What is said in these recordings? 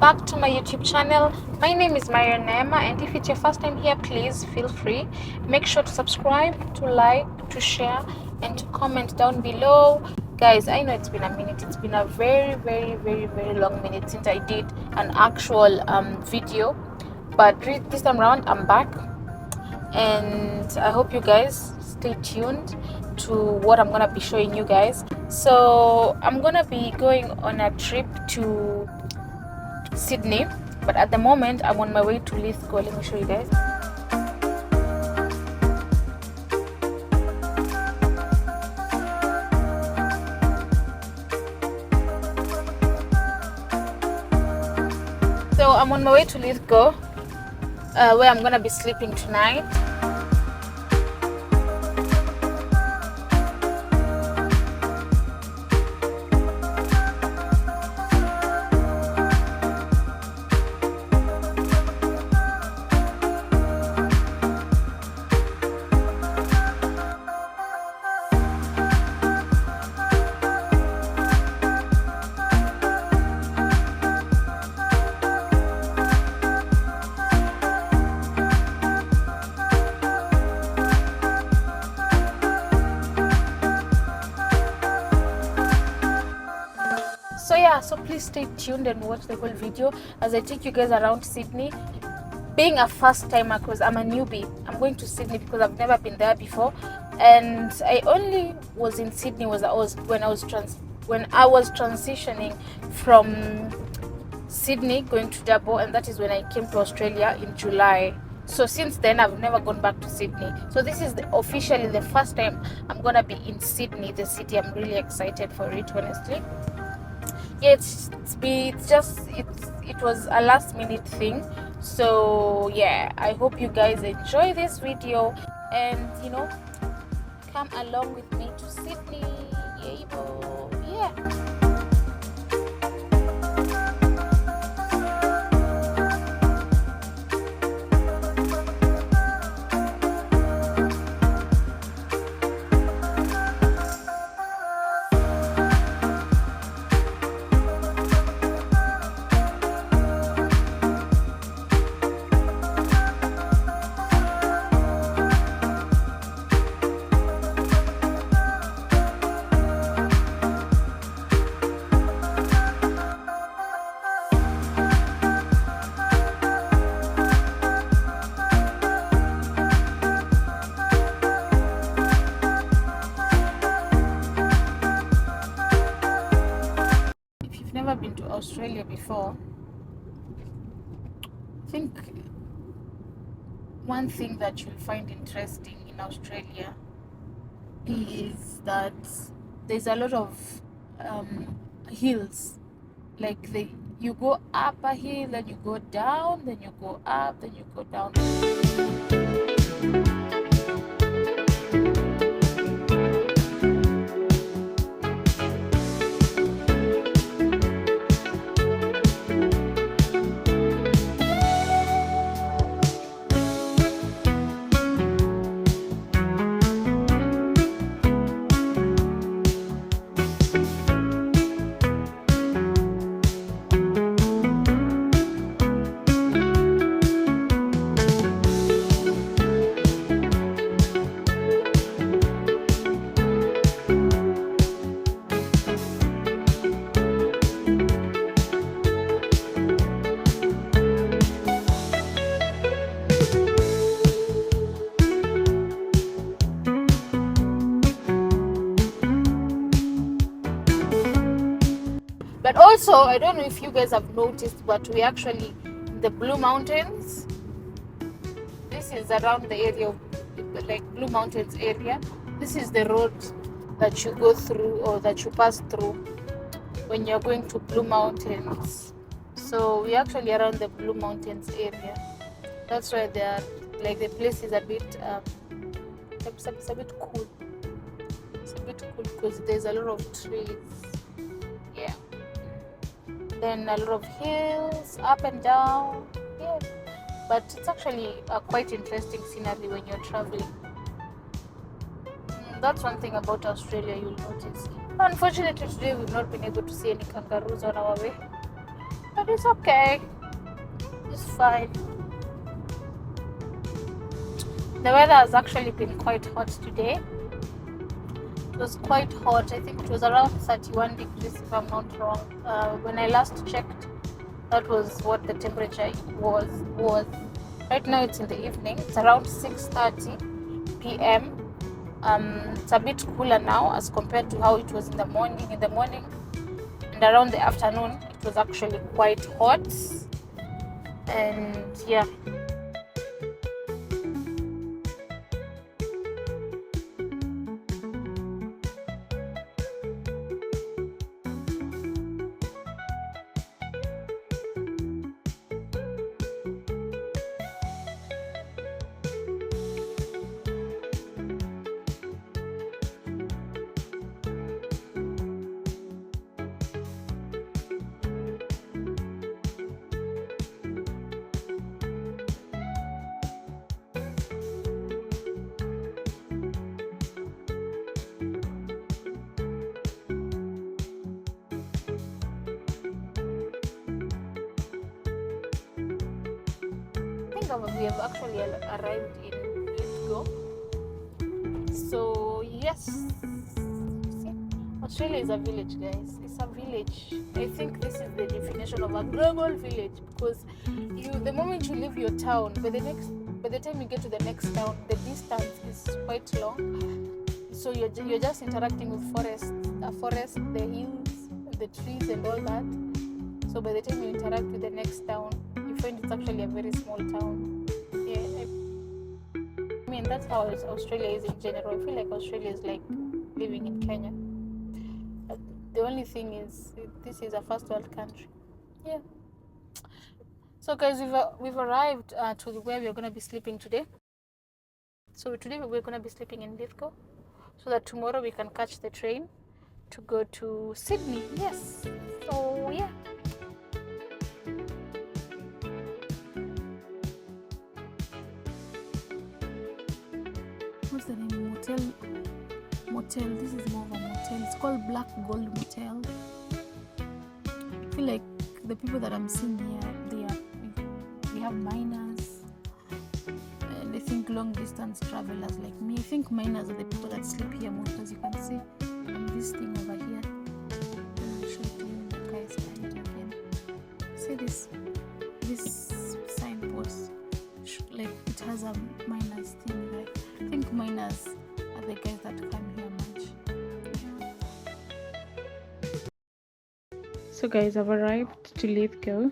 back to my YouTube channel. My name is NEEMA, and if it's your first time here, please feel free. Make sure to subscribe, to like, to share, and to comment down below. Guys, I know it's been a minute. It's been a very long minute since I did an actual video, but this time around I'm back, and I hope you guys stay tuned to what I'm gonna be showing you guys. So I'm gonna be going on a trip to Sydney, but at the moment I'm on my way to Lithgow. Let me show you guys. So I'm on my way to Lithgow, where I'm gonna be sleeping tonight. So yeah, so please stay tuned and watch the whole video as I take you guys around Sydney. Being a first timer, because I'm a newbie, I'm going to Sydney because I've never been there before, and I only was in Sydney when I was transitioning from Sydney going to Dubbo, and that is when I came to Australia in July. So since then I've never gone back to Sydney. So this is officially the first time I'm gonna be in Sydney, the city. I'm really excited for it, honestly. Yeah, it was a last minute thing. So yeah, I hope you guys enjoy this video and come along with me to Sydney. Yeah. Never been to Australia before, I think one thing that you'll find interesting in Australia is that there's a lot of hills. Like you go up a hill, then you go down, then you go up, then you go down. But also, I don't know if you guys have noticed, but we actually in the Blue Mountains. This is around the area of like Blue Mountains area. This is the road that you go through or that you pass through when you're going to Blue Mountains. So we're actually around the Blue Mountains area. That's why they are like the place is a bit it's a bit cool. It's a bit cool because there's a lot of trees. Yeah. Then a lot of hills up and down. Yeah, but it's actually a quite interesting scenery when you're traveling. That's one thing about Australia you'll notice. Unfortunately today we've not been able to see any kangaroos on our way. but it's okay. It's fine. The weather has actually been quite hot today. It was quite hot. I think it was around 31 degrees if I'm not wrong. When I last checked, that was what the temperature was. Right now it's in the evening. It's around 6:30 p.m. It's a bit cooler now as compared to how it was in the morning. In the morning and around the afternoon, it was actually quite hot. And yeah. We have actually arrived in Lithgow. So yes, see, Australia is a village, guys. It's a village. I think this is the definition of a global village, because the moment you leave your town, by the time you get to the next town, the distance is quite long. So you're just interacting with the forest, the hills, the trees, and all that. So by the time you interact with the next town, you find it's actually a very small town. I mean, that's how Australia is in general. I feel like Australia is like living in Kenya. But the only thing is, this is a first world country. Yeah. So guys, we've arrived to where we're going to be sleeping today. So today we're going to be sleeping in Lithgow, so that tomorrow we can catch the train to go to Sydney. Yes. So yeah. What's the name? Motel. This is more of a motel. It's called Black Gold Motel. I feel like the people that I'm seeing here, we have miners, and I think long distance travelers like me. I think miners are the people that sleep here most, as you can see on this thing over here. I'll show it to you guys again. See this signpost, like it has a miners thing. Like I think miners are the guys that come here much. So guys, I've arrived to Lithgow,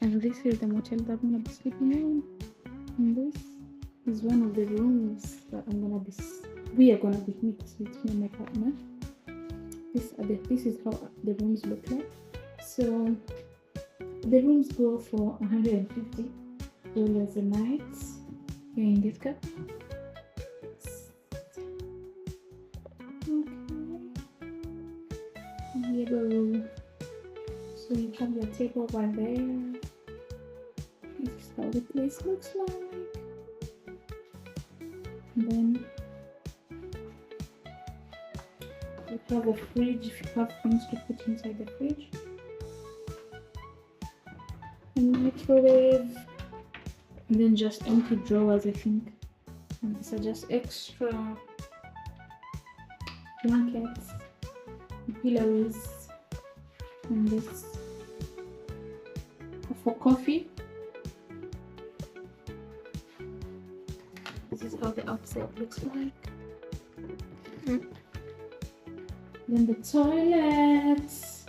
and this is the motel that I'm gonna be sleeping in. And this is one of the rooms that we are gonna be with me and my partner. This is how the rooms look like. So the rooms go for $150 a night here in Lithgow. Okay. Here go. So you have your table over there. This is how the place looks like. And then you have a fridge if you have things to put inside the fridge. A microwave. And then just empty drawers, I think. And these are just extra blankets, pillows, and this for coffee. This is how the outside looks like. Then the toilets.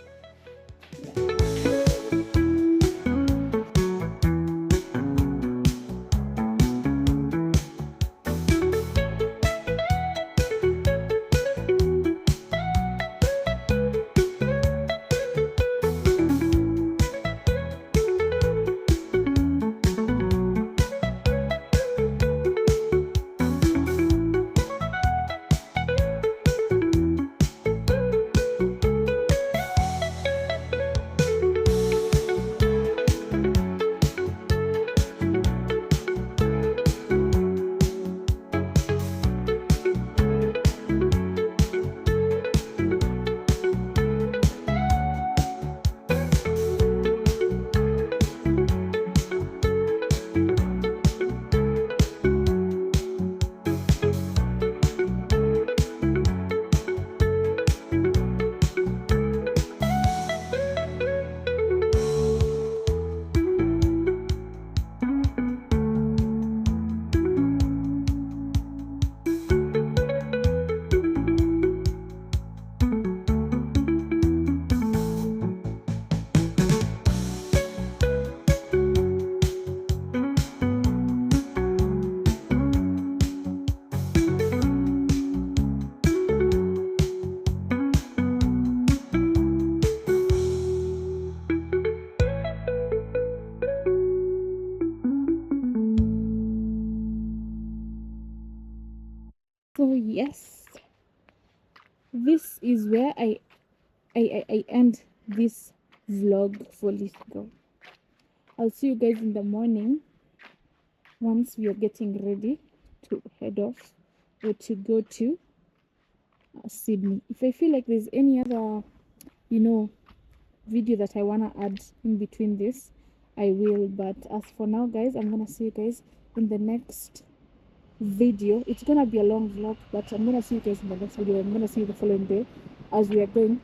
yes, this is where I end this vlog for Lithgow. I'll see you guys in the morning once we are getting ready to head off or to go to Sydney. If I feel like there's any other, you know, video that I want to add in between this, I will. But as for now, guys, I'm gonna see you guys in the next video. It's gonna be a long vlog, but I'm gonna see you guys in the next video. I'm gonna see you the following day as we are going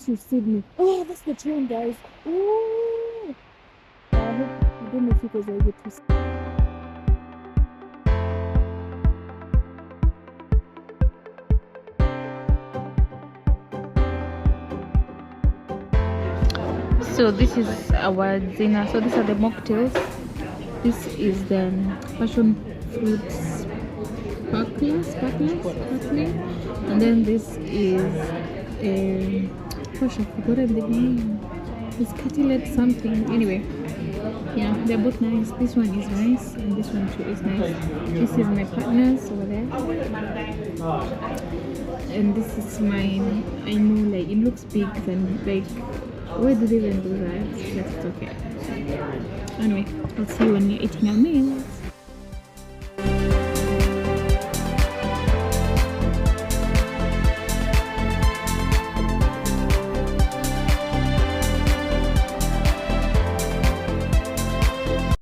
to Sydney. Oh, that's the train, guys. Ooh. I don't know if you guys are able to see. So this is our dinner. So these are the mocktails. This is the passion fruits sparkling, and then this is gosh, I forgot the name. It's cutlet something. Anyway, yeah, they're both nice. This one is nice, and this one too is nice. This is my partner's over there, and this is mine. I know, like, it looks big and like, why do they even do that? But it's okay. Anyway, I'll see you when you're eating our meals.